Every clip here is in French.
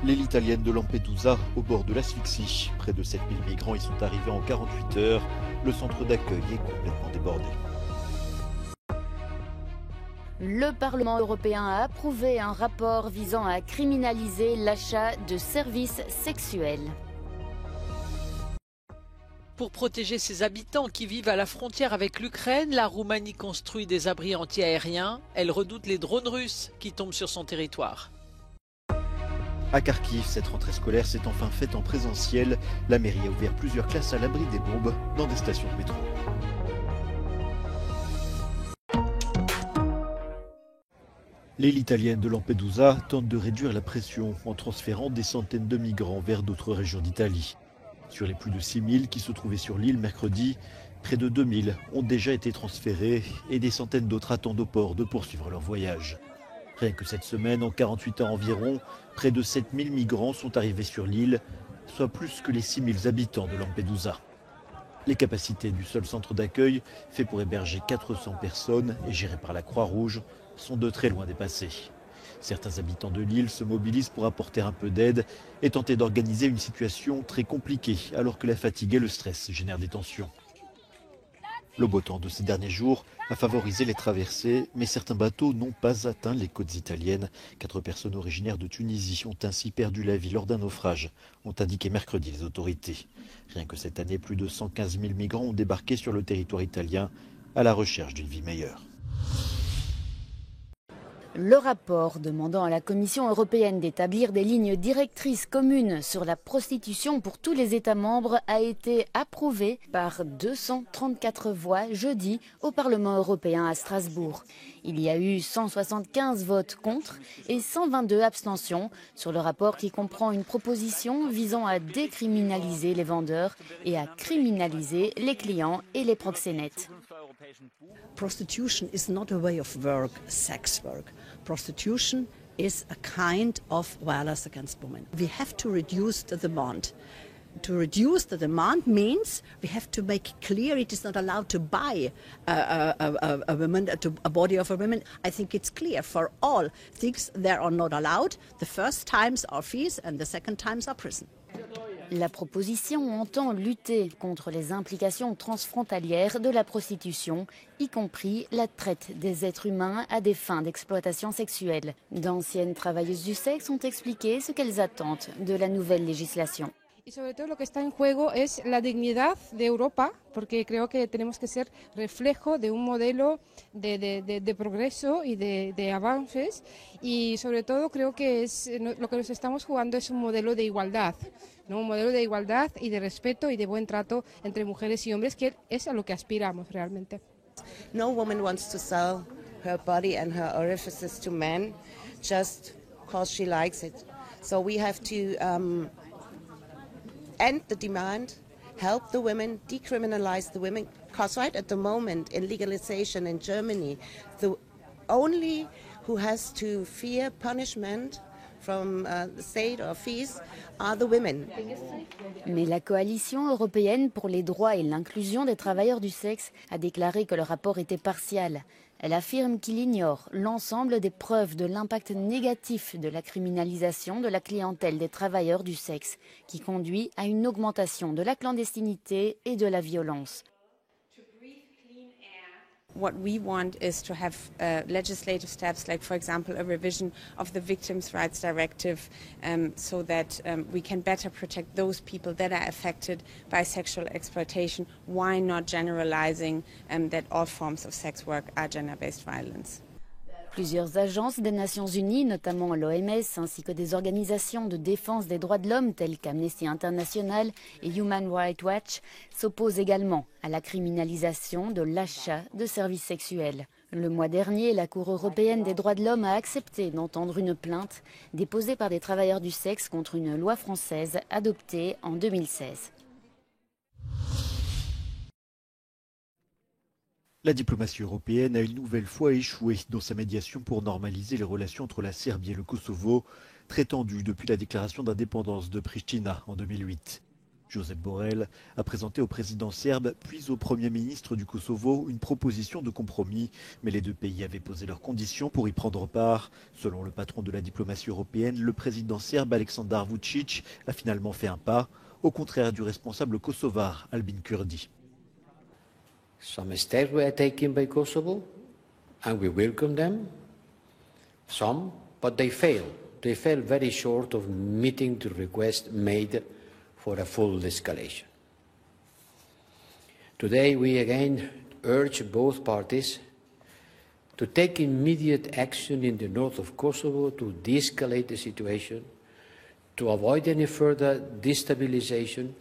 L'île italienne de Lampedusa, au bord de l'asphyxie. Près de 7000 migrants y sont arrivés en 48 heures. Le centre d'accueil est complètement débordé. Le Parlement européen a approuvé un rapport visant à criminaliser l'achat de services sexuels. Pour protéger ses habitants qui vivent à la frontière avec l'Ukraine, la Roumanie construit des abris anti-aériens. Elle redoute les drones russes qui tombent sur son territoire. À Kharkiv, cette rentrée scolaire s'est enfin faite en présentiel. La mairie a ouvert plusieurs classes à l'abri des bombes dans des stations de métro. L'île italienne de Lampedusa tente de réduire la pression en transférant des centaines de migrants vers d'autres régions d'Italie. Sur les plus de 6000 qui se trouvaient sur l'île mercredi, près de 2000 ont déjà été transférés et des centaines d'autres attendent au port de poursuivre leur voyage. Rien que cette semaine, en 48 heures environ, près de 7000 migrants sont arrivés sur l'île, soit plus que les 6000 habitants de Lampedusa. Les capacités du seul centre d'accueil, fait pour héberger 400 personnes et géré par la Croix-Rouge, sont de très loin dépassées. Certains habitants de l'île se mobilisent pour apporter un peu d'aide et tenter d'organiser une situation très compliquée alors que la fatigue et le stress génèrent des tensions. Le beau temps de ces derniers jours a favorisé les traversées, mais certains bateaux n'ont pas atteint les côtes italiennes. 4 personnes originaires de Tunisie ont ainsi perdu la vie lors d'un naufrage, ont indiqué mercredi les autorités. Rien que cette année, plus de 115 000 migrants ont débarqué sur le territoire italien à la recherche d'une vie meilleure. Le rapport demandant à la Commission européenne d'établir des lignes directrices communes sur la prostitution pour tous les États membres a été approuvé par 234 voix jeudi au Parlement européen à Strasbourg. Il y a eu 175 votes contre et 122 abstentions sur le rapport qui comprend une proposition visant à décriminaliser les vendeurs et à criminaliser les clients et les proxénètes. Prostitution is not a way of work, sex work. Prostitution is a kind of violence against women. We have to reduce the demand. To reduce the demand means we have to make clear it is not allowed to buy a woman, a body of a woman. I think it's clear for all things they are not allowed. The first times are fees and the second times are prison. La proposition entend lutter contre les implications transfrontalières de la prostitution, y compris la traite des êtres humains à des fins d'exploitation sexuelle. D'anciennes travailleuses du sexe ont expliqué ce qu'elles attendent de la nouvelle législation. Y sobre todo lo que está en juego es la dignidad de Europa, porque creo que tenemos que ser reflejo de un modelo de progreso y de avances, y sobre todo creo que lo que nos estamos jugando es un modelo de igualdad, ¿no? Un modelo de igualdad y de respeto y de buen trato entre mujeres y hombres, que es a lo que aspiramos realmente. No woman wants to sell her body and her orifices to men just because she likes it. So we have to end the demand, help the women, decriminalize the women, because right at the moment in legalization in Germany, the only who has to fear punishment from the state or fees are the women. Mais la coalition européenne pour les droits et l'inclusion des travailleurs du sexe a déclaré que le rapport était partial. Elle affirme qu'il ignore l'ensemble des preuves de l'impact négatif de la criminalisation de la clientèle des travailleurs du sexe, qui conduit à une augmentation de la clandestinité et de la violence. What we want is to have legislative steps, like, for example, a revision of the Victims' Rights Directive, so that we can better protect those people that are affected by sexual exploitation. Why not generalizing that all forms of sex work are gender-based violence? Plusieurs agences des Nations Unies, notamment l'OMS, ainsi que des organisations de défense des droits de l'homme telles qu'Amnesty International et Human Rights Watch, s'opposent également à la criminalisation de l'achat de services sexuels. Le mois dernier, la Cour européenne des droits de l'homme a accepté d'entendre une plainte déposée par des travailleurs du sexe contre une loi française adoptée en 2016. La diplomatie européenne a une nouvelle fois échoué dans sa médiation pour normaliser les relations entre la Serbie et le Kosovo, très tendues depuis la déclaration d'indépendance de Pristina en 2008. Josep Borrell a présenté au président serbe puis au Premier ministre du Kosovo une proposition de compromis, mais les deux pays avaient posé leurs conditions pour y prendre part. Selon le patron de la diplomatie européenne, le président serbe Aleksandar Vučić a finalement fait un pas, au contraire du responsable kosovar Albin Kurti. Some steps were taken by Kosovo, and we welcome them. Some, but they failed. They fell very short of meeting the request made for a full escalation. Today we again urge both parties to take immediate action in the north of Kosovo to de-escalate the situation, to avoid any further destabilization,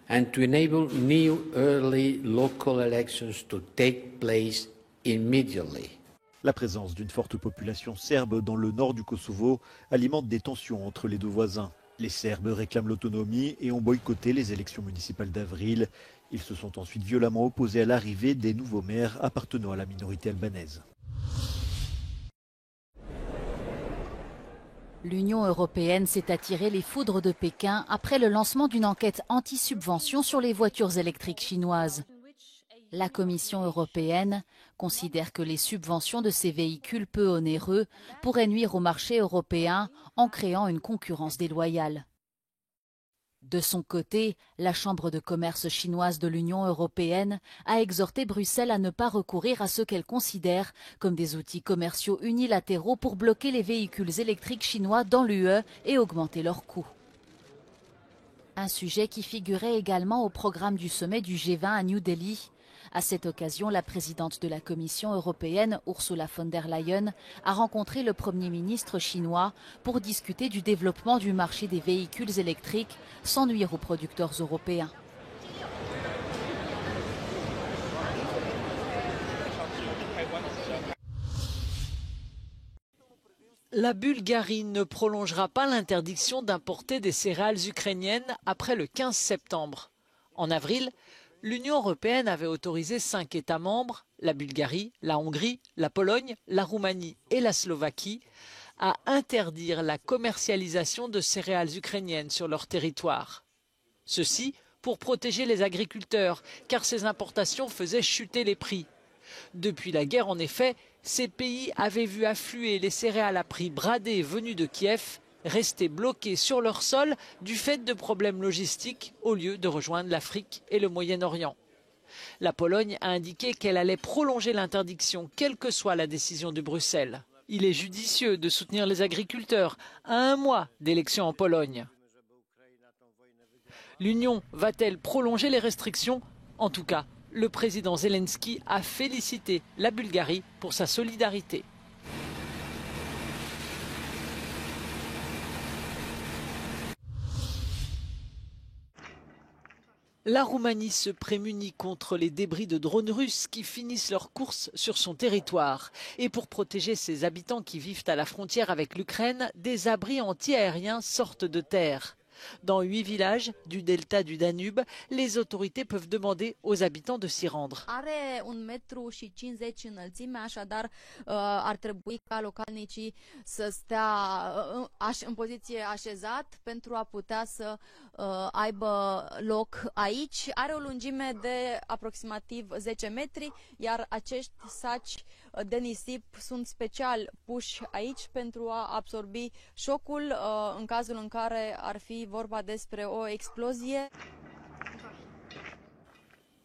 and to enable new early local elections to take place immediately. La présence d'une forte population serbe dans le nord du Kosovo alimente des tensions entre les deux voisins. Les Serbes réclament l'autonomie et ont boycotté les élections municipales d'avril. Ils se sont ensuite violemment opposés à l'arrivée des nouveaux maires appartenant à la minorité albanaise. L'Union européenne s'est attirée les foudres de Pékin après le lancement d'une enquête anti-subvention sur les voitures électriques chinoises. La Commission européenne considère que les subventions de ces véhicules peu onéreux pourraient nuire au marché européen en créant une concurrence déloyale. De son côté, la Chambre de commerce chinoise de l'Union européenne a exhorté Bruxelles à ne pas recourir à ce qu'elle considère comme des outils commerciaux unilatéraux pour bloquer les véhicules électriques chinois dans l'UE et augmenter leurs coûts. Un sujet qui figurait également au programme du sommet du G20 à New Delhi. À cette occasion, la présidente de la Commission européenne, Ursula von der Leyen, a rencontré le Premier ministre chinois pour discuter du développement du marché des véhicules électriques sans nuire aux producteurs européens. La Bulgarie ne prolongera pas l'interdiction d'importer des céréales ukrainiennes après le 15 septembre. En avril, l'Union européenne avait autorisé 5 États membres, la Bulgarie, la Hongrie, la Pologne, la Roumanie et la Slovaquie, à interdire la commercialisation de céréales ukrainiennes sur leur territoire. Ceci pour protéger les agriculteurs, car ces importations faisaient chuter les prix. Depuis la guerre, en effet, ces pays avaient vu affluer les céréales à prix bradés venus de Kiev, restés bloqués sur leur sol du fait de problèmes logistiques au lieu de rejoindre l'Afrique et le Moyen-Orient. La Pologne a indiqué qu'elle allait prolonger l'interdiction, quelle que soit la décision de Bruxelles. Il est judicieux de soutenir les agriculteurs à un mois d'élections en Pologne. L'Union va-t-elle prolonger les restrictions? En tout cas, le président Zelensky a félicité la Bulgarie pour sa solidarité. La Roumanie se prémunit contre les débris de drones russes qui finissent leur course sur son territoire. Et pour protéger ses habitants qui vivent à la frontière avec l'Ukraine, des abris anti-aériens sortent de terre. Dans 8 villages du delta du Danube, les autorités peuvent demander aux habitants de s'y rendre. Are 1,50 m înălțime, așadar ar trebui ca localnicii să stea în poziție așezat pentru a putea să aibă loc aici. Are o lungime de aproximativ 10 metri, iar acești saci de nisip sunt special puși aici pentru a absorbi șocul în cazul în care ar fi vorba despre o explozie.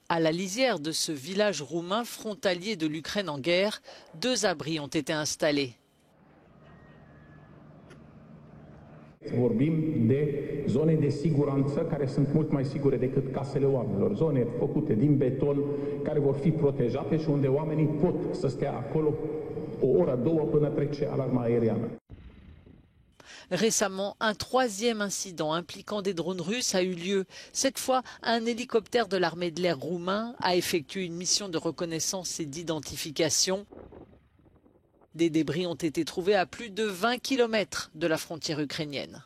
À la lisière de ce village roumain frontalier de l'Ukraine en guerre, 2 abris ont été installés. Vorbim de zone de siguranță care sunt mult mai sigure decât casele oamenilor. Zone făcute din beton care vor fi protejate și unde oamenii pot să stea acolo o oră, 2 până trece alarma aeriană. Récemment, un 3e incident impliquant des drones russes a eu lieu. Cette fois, un hélicoptère de l'armée de l'air roumain a effectué une mission de reconnaissance et d'identification. Des débris ont été trouvés à plus de 20 km de la frontière ukrainienne.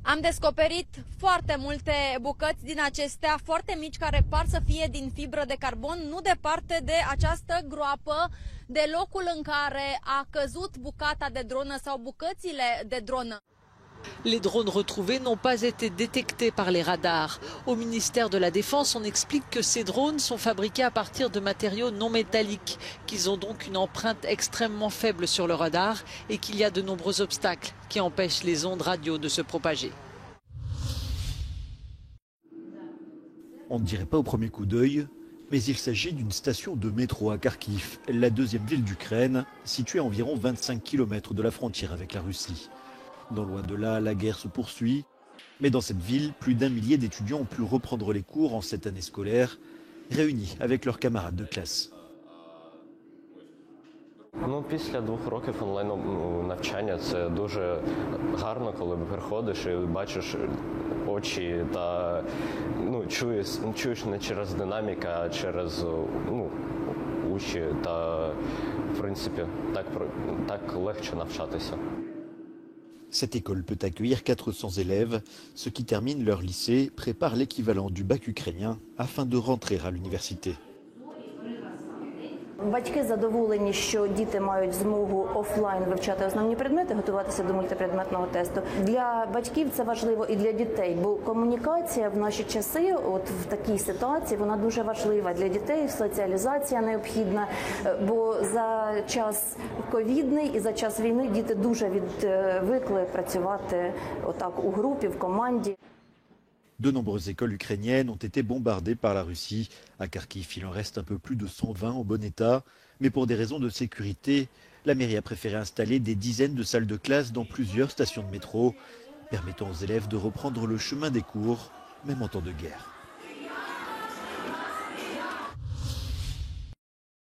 Am descoperit foarte multe bucăți din acestea foarte mici care par să fie din fibră de carbon, nu departe de această groapă, de locul în care a căzut bucata de dronă sau bucățile de dronă. Les drones retrouvés n'ont pas été détectés par les radars. Au ministère de la Défense, on explique que ces drones sont fabriqués à partir de matériaux non métalliques, qu'ils ont donc une empreinte extrêmement faible sur le radar et qu'il y a de nombreux obstacles qui empêchent les ondes radio de se propager. On ne dirait pas au premier coup d'œil, mais il s'agit d'une station de métro à Kharkiv, la deuxième ville d'Ukraine, située à environ 25 km de la frontière avec la Russie. Non loin de là, la guerre se poursuit, mais dans cette ville, plus d'1 millier d'étudiants ont pu reprendre les cours en cette année scolaire, réunis avec leurs camarades de classe. Після 2 років онлайн навчання це дуже гарно, коли приходиш і бачиш очі та чуєш не через динаміку, а через уші та в принципі так легше навчатися. Cette école peut accueillir 400 élèves. Ceux qui terminent leur lycée préparent l'équivalent du bac ukrainien afin de rentrer à l'université. Батьки задоволені, що діти мають змогу офлайн вивчати основні предмети, готуватися до мультипредметного тесту. Для батьків це важливо і для дітей, бо комунікація в наші часи, от в такій ситуації, вона дуже важлива для дітей, соціалізація необхідна, бо за час ковідний і за час війни діти дуже відвикли працювати отак у групі, в команді. De nombreuses écoles ukrainiennes ont été bombardées par la Russie. À Kharkiv, il en reste un peu plus de 120 en bon état. Mais pour des raisons de sécurité, la mairie a préféré installer des dizaines de salles de classe dans plusieurs stations de métro, permettant aux élèves de reprendre le chemin des cours, même en temps de guerre.